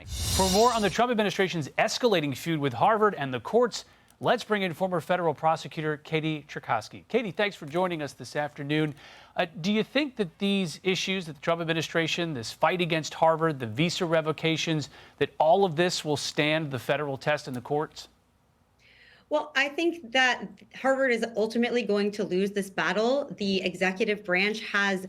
For more on the Trump administration's escalating feud with Harvard and the courts, let's bring in former federal prosecutor Katie Cherkasky. Katie, thanks for joining us this afternoon. Do you think that these issues that the Trump administration, this fight against Harvard, the visa revocations, that all of this will stand the federal test in the courts? Well, I think that Harvard is ultimately going to lose this battle. The executive branch has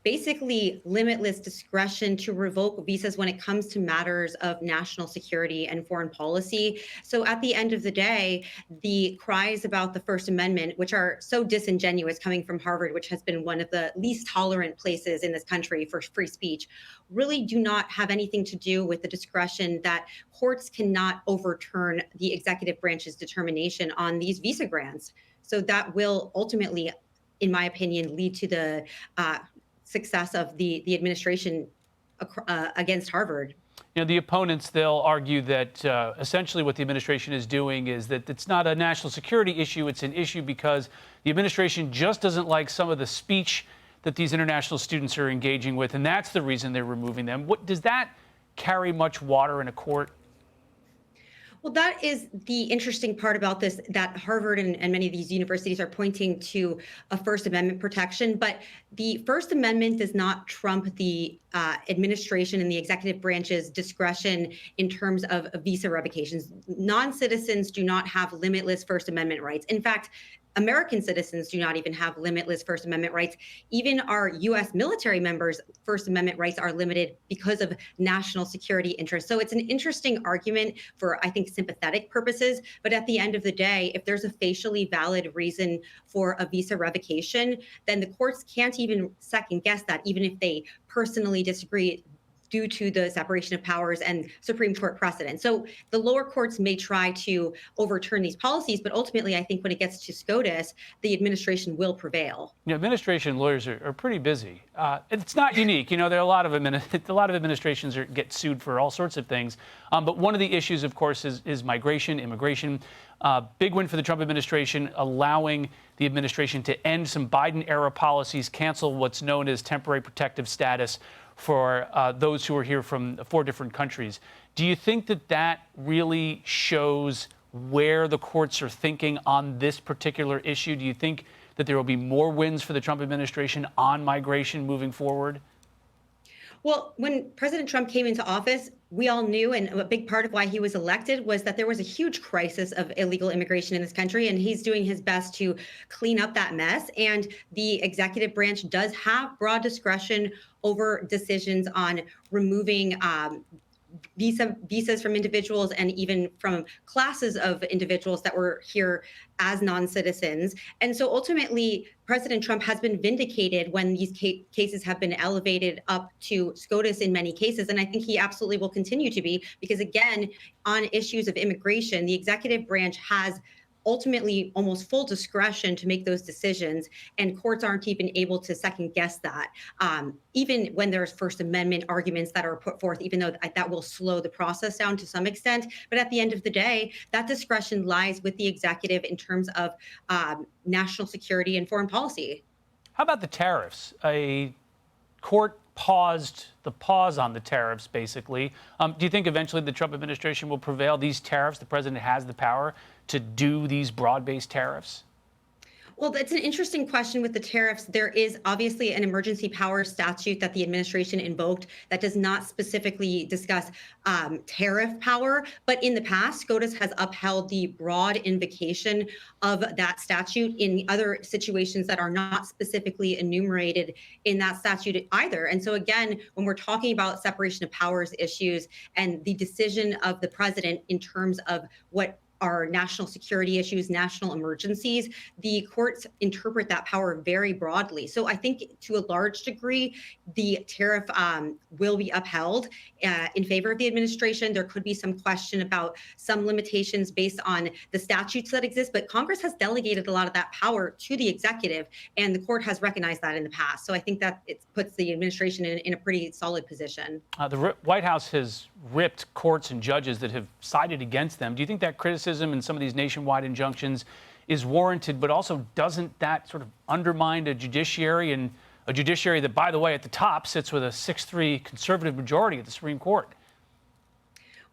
basically limitless discretion to revoke visas when it comes to matters of national security and foreign policy. So at the end of the day, the cries about the First Amendment, which are so disingenuous coming from Harvard, which has been one of the least tolerant places in this country for free speech, really do not have anything to do with the discretion that courts cannot overturn the executive branch's determination on these visa grants. So that will ultimately, in my opinion, lead to the success of the administration against Harvard. You know, the opponents, they'll argue that essentially what the administration is doing is that it's not a national security issue. It's an issue because the administration just doesn't like some of the speech that these international students are engaging with, and that's the reason they're removing them. Does that carry much water in a court? Well, that is the interesting part about this, that Harvard and many of these universities are pointing to a First Amendment protection. But the First Amendment does not trump the administration and the executive branch's discretion in terms of visa revocations. Non-citizens do not have limitless First Amendment rights. In fact, American citizens do not even have limitless First Amendment rights. Even our U.S. military members' First Amendment rights are limited because of national security interests. So it's an interesting argument for, I think, sympathetic purposes. But at the end of the day, if there's a facially valid reason for a visa revocation, then the courts can't even second guess that, even if they personally disagree due to the separation of powers and Supreme Court precedent. So the lower courts may try to overturn these policies, but ultimately, I think when it gets to SCOTUS, the administration will prevail. You know, administration lawyers are pretty busy. It's not unique. You know, there are a lot of administrations get sued for all sorts of things. But one of the issues, of course, is migration, immigration. Big win for the Trump administration, allowing the administration to end some Biden-era policies, cancel what's known as temporary protective status for those who are here from 4 different countries. Do you think that that really shows where the courts are thinking on this particular issue? Do you think that there will be more wins for the Trump administration on migration moving forward? Well, when President Trump came into office, we all knew, and a big part of why he was elected was that there was a huge crisis of illegal immigration in this country, and he's doing his best to clean up that mess. And the executive branch does have broad discretion over decisions on removing visas from individuals and even from classes of individuals that were here as non-citizens. And so ultimately, President Trump has been vindicated when these cases have been elevated up to SCOTUS in many cases. And I think he absolutely will continue to be, because again, on issues of immigration, the executive branch has ultimately almost full discretion to make those decisions, and courts aren't even able to second guess that, even when there's First Amendment arguments that are put forth, even though that will slow the process down to some extent. But at the end of the day, that discretion lies with the executive in terms of national security and foreign policy. How about the tariffs? A court paused the pause on the tariffs, basically. Do you think eventually the Trump administration will prevail? These tariffs, the president has the power to do these broad-based tariffs? Well, that's an interesting question with the tariffs. There is obviously an emergency powers statute that the administration invoked that does not specifically discuss tariff power. But in the past, SCOTUS has upheld the broad invocation of that statute in other situations that are not specifically enumerated in that statute either. And so again, when we're talking about separation of powers issues and the decision of the president in terms of what are national security issues, national emergencies, the courts interpret that power very broadly. So I think to a large degree, the tariff will be upheld in favor of the administration. There could be some question about some limitations based on the statutes that exist, but Congress has delegated a lot of that power to the executive, and the court has recognized that in the past. So I think that it puts the administration in a pretty solid position. The White House has ripped courts and judges that have sided against them. Do you think that criticism and some of these nationwide injunctions is warranted, but also doesn't that sort of undermine a judiciary, and a judiciary that, by the way, at the top sits with a 6-3 conservative majority at the Supreme Court?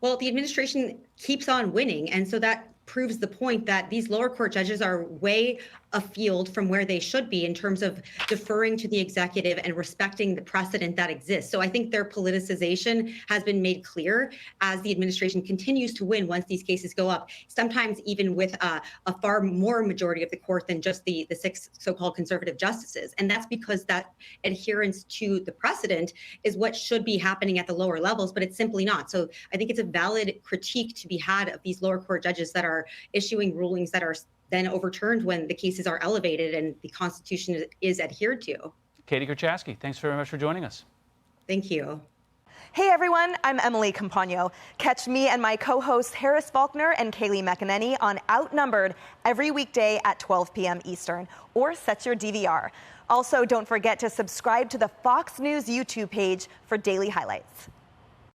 Well, the administration keeps on winning. And so that proves the point that these lower court judges are way afield from where they should be in terms of deferring to the executive and respecting the precedent that exists. So I think their politicization has been made clear as the administration continues to win once these cases go up, sometimes even with a far more majority of the court than just the six so-called conservative justices. And that's because that adherence to the precedent is what should be happening at the lower levels, but it's simply not. So I think it's a valid critique to be had of these lower court judges that are issuing rulings that are then overturned when the cases are elevated and the Constitution is adhered to. Katie Kurchaski, thanks very much for joining us. Thank you. Hey everyone, I'm Emily Campagno. Catch me and my co-hosts Harris Faulkner and Kaylee McEnany on Outnumbered every weekday at 12 p.m. Eastern, or set your DVR. Also, don't forget to subscribe to the Fox News YouTube page for daily highlights.